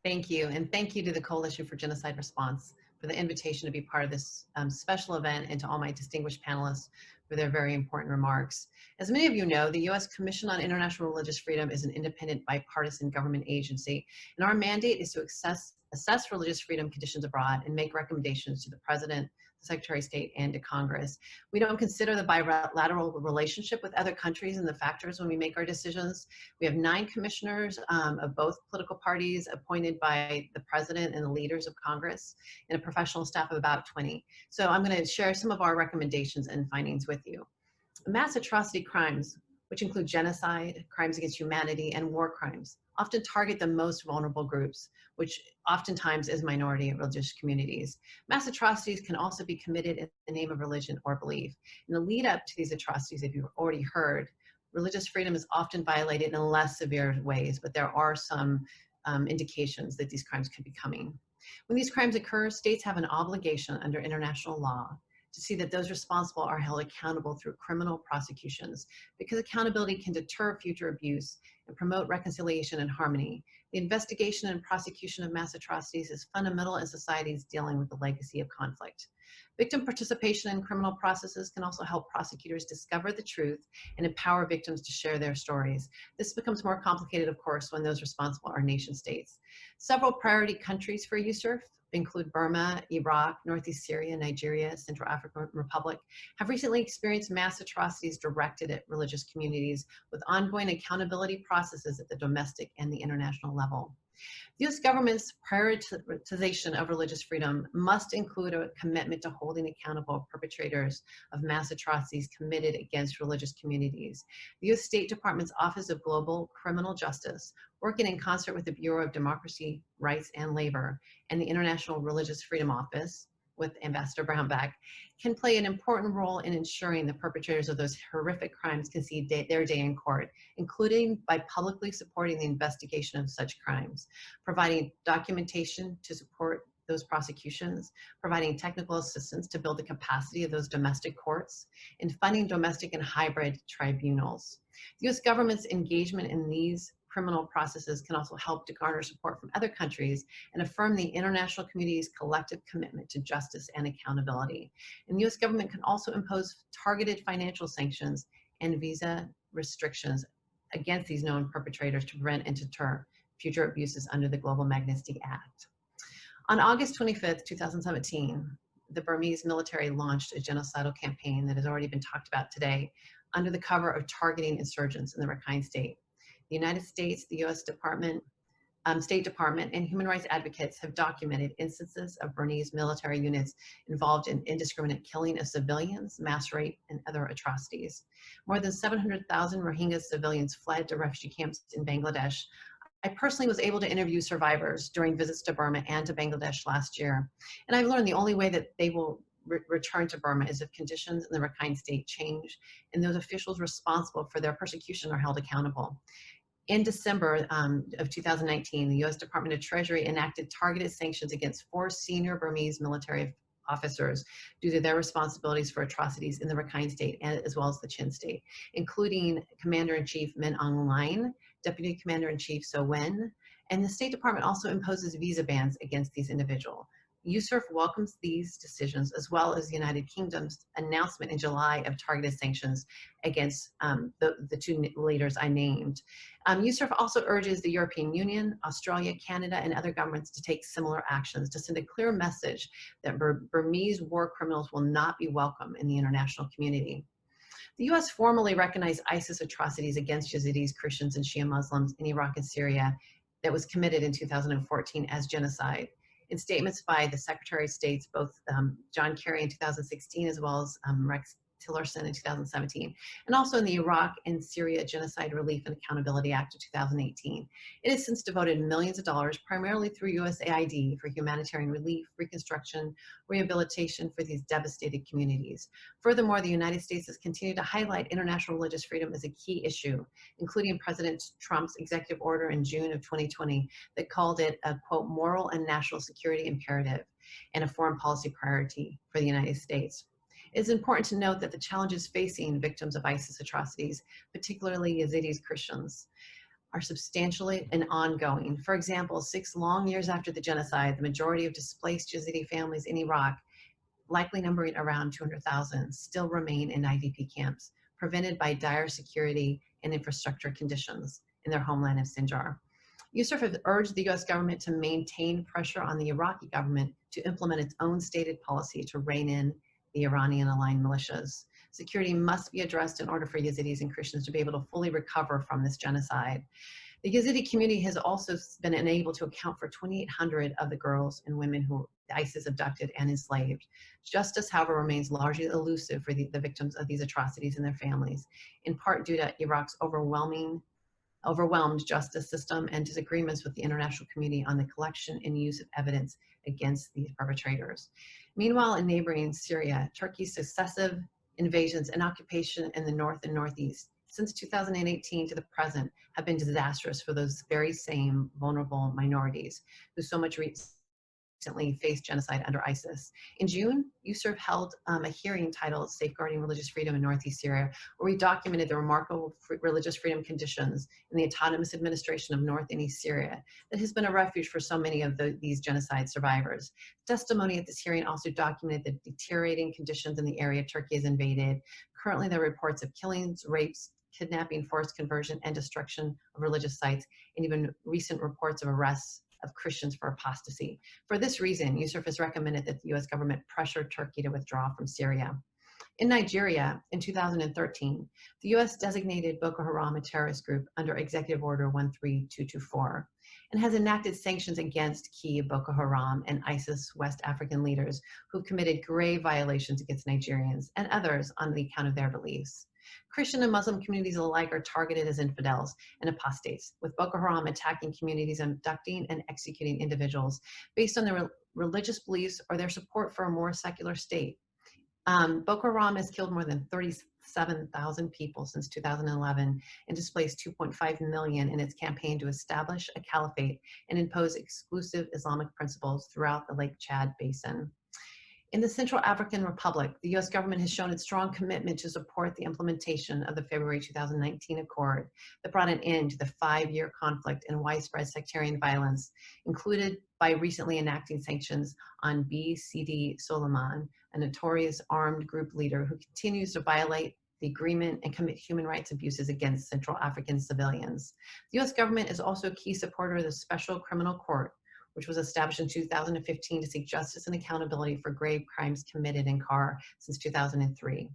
Thank you, and thank you to the Coalition for Genocide Response for the invitation to be part of this special event, and to all my distinguished panelists for their very important remarks. As many of you know, the U.S. Commission on International Religious Freedom is an independent bipartisan government agency, and our mandate is to assess religious freedom conditions abroad and make recommendations to the President, the Secretary of State, and to Congress. We don't consider the bilateral relationship with other countries and the factors when we make our decisions. We have 9 commissioners of both political parties appointed by the President and the leaders of Congress, and a professional staff of about 20. So I'm going to share some of our recommendations and findings with you. Mass atrocity crimes, which include genocide, crimes against humanity, and war crimes, often target the most vulnerable groups, which oftentimes is minority and religious communities. Mass atrocities can also be committed in the name of religion or belief. In the lead up to these atrocities, if you've already heard, religious freedom is often violated in less severe ways, but there are some indications that these crimes could be coming. When these crimes occur, states have an obligation under international law to see that those responsible are held accountable through criminal prosecutions, because accountability can deter future abuse and promote reconciliation and harmony. The investigation and prosecution of mass atrocities is fundamental in societies dealing with the legacy of conflict. Victim participation in criminal processes can also help prosecutors discover the truth and empower victims to share their stories. This becomes more complicated, of course, when those responsible are nation states. Several priority countries for USCIRF include Burma, Iraq, Northeast Syria, Nigeria, Central African Republic, have recently experienced mass atrocities directed at religious communities, with ongoing accountability processes at the domestic and the international level. The U.S. government's prioritization of religious freedom must include a commitment to holding accountable perpetrators of mass atrocities committed against religious communities. The U.S. State Department's Office of Global Criminal Justice, working in concert with the Bureau of Democracy, Rights, and Labor, and the International Religious Freedom Office, with Ambassador Brownback, can play an important role in ensuring the perpetrators of those horrific crimes can see their day in court, including by publicly supporting the investigation of such crimes, providing documentation to support those prosecutions, providing technical assistance to build the capacity of those domestic courts, and funding domestic and hybrid tribunals. The U.S. government's engagement in these criminal processes can also help to garner support from other countries and affirm the international community's collective commitment to justice and accountability. And the U.S. government can also impose targeted financial sanctions and visa restrictions against these known perpetrators to prevent and deter future abuses under the Global Magnitsky Act. On August 25th, 2017, the Burmese military launched a genocidal campaign that has already been talked about today under the cover of targeting insurgents in the Rakhine State. The United States, the U.S. State Department, and human rights advocates have documented instances of Burmese military units involved in indiscriminate killing of civilians, mass rape, and other atrocities. More than 700,000 Rohingya civilians fled to refugee camps in Bangladesh. I personally was able to interview survivors during visits to Burma and to Bangladesh last year, and I've learned the only way that they will return to Burma is if conditions in the Rakhine State change and those officials responsible for their persecution are held accountable. In December of 2019, the U.S. Department of Treasury enacted targeted sanctions against 4 senior Burmese military officers due to their responsibilities for atrocities in the Rakhine State as well as the Chin State, including Commander-in-Chief Min Aung Hlaing, Deputy Commander-in-Chief So Wen, and the State Department also imposes visa bans against these individuals. USCIRF welcomes these decisions, as well as the United Kingdom's announcement in July of targeted sanctions against the 2 leaders I named. USCIRF also urges the European Union, Australia, Canada, and other governments to take similar actions to send a clear message that Burmese war criminals will not be welcome in the international community. The U.S. formally recognized ISIS atrocities against Yazidis, Christians, and Shia Muslims in Iraq and Syria that was committed in 2014 as genocide. In statements by the Secretary of States, both John Kerry in 2016 as well as Rex Tillerson in 2017, and also in the Iraq and Syria Genocide Relief and Accountability Act of 2018. It has since devoted millions of dollars, primarily through USAID, for humanitarian relief, reconstruction, rehabilitation for these devastated communities. Furthermore, the United States has continued to highlight international religious freedom as a key issue, including President Trump's executive order in June of 2020 that called it a, quote, moral and national security imperative and a foreign policy priority for the United States. It's important to note that the challenges facing victims of ISIS atrocities, particularly Yazidis, Christians, are substantially and ongoing. For example, 6 long years after the genocide, the majority of displaced Yazidi families in Iraq, likely numbering around 200,000, still remain in IDP camps, prevented by dire security and infrastructure conditions in their homeland of Sinjar. USCIRF has urged the US government to maintain pressure on the Iraqi government to implement its own stated policy to rein in the Iranian-aligned militias. Security must be addressed in order for Yazidis and Christians to be able to fully recover from this genocide. The Yazidi community has also been unable to account for 2,800 of the girls and women who ISIS abducted and enslaved. Justice, however, remains largely elusive for the victims of these atrocities and their families, in part due to Iraq's overwhelmed justice system and disagreements with the international community on the collection and use of evidence against these perpetrators. Meanwhile, in neighboring Syria, Turkey's successive invasions and occupation in the north and northeast since 2018 to the present have been disastrous for those very same vulnerable minorities who so much recently faced genocide under ISIS. In June, USCIRF held a hearing titled Safeguarding Religious Freedom in Northeast Syria, where we documented the remarkable religious freedom conditions in the autonomous administration of North and East Syria that has been a refuge for so many of these genocide survivors. Testimony at this hearing also documented the deteriorating conditions in the area Turkey has invaded. Currently, there are reports of killings, rapes, kidnapping, forced conversion, and destruction of religious sites, and even recent reports of arrests of Christians for apostasy. For this reason, USCIRF has recommended that the US government pressure Turkey to withdraw from Syria. In Nigeria, in 2013, the US designated Boko Haram a terrorist group under Executive Order 13224 and has enacted sanctions against key Boko Haram and ISIS West African leaders who committed grave violations against Nigerians and others on the account of their beliefs. Christian and Muslim communities alike are targeted as infidels and apostates, with Boko Haram attacking communities, abducting and executing individuals based on their religious beliefs or their support for a more secular state. Boko Haram has killed more than 37,000 people since 2011 and displaced 2.5 million in its campaign to establish a caliphate and impose exclusive Islamic principles throughout the Lake Chad Basin. In the Central African Republic, the US government has shown its strong commitment to support the implementation of the February 2019 accord that brought an end to the 5-year conflict and widespread sectarian violence, included by recently enacting sanctions on BCD Soliman, a notorious armed group leader who continues to violate the agreement and commit human rights abuses against Central African civilians. The US government is also a key supporter of the Special Criminal Court, which was established in 2015 to seek justice and accountability for grave crimes committed in CAR since 2003.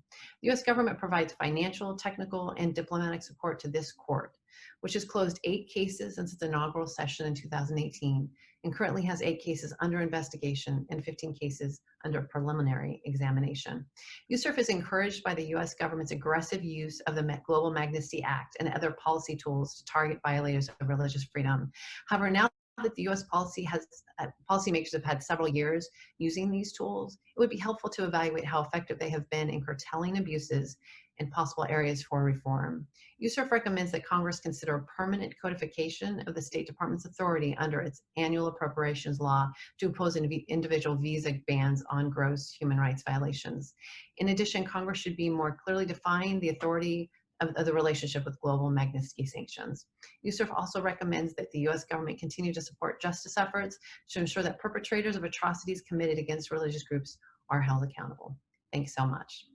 The US government provides financial, technical, and diplomatic support to this court, which has closed 8 cases since its inaugural session in 2018 and currently has 8 cases under investigation and 15 cases under preliminary examination. USCIRF is encouraged by the US government's aggressive use of the Global Magnitsky Act and other policy tools to target violators of religious freedom. However, now that the U.S. policymakers have had several years using these tools, it would be helpful to evaluate how effective they have been in curtailing abuses and possible areas for reform. USCIRF recommends that Congress consider a permanent codification of the State Department's authority under its annual appropriations law to impose individual visa bans on gross human rights violations. In addition, Congress should be more clearly define the authority of the relationship with global Magnitsky sanctions. USCIRF also recommends that the US government continue to support justice efforts to ensure that perpetrators of atrocities committed against religious groups are held accountable. Thanks so much.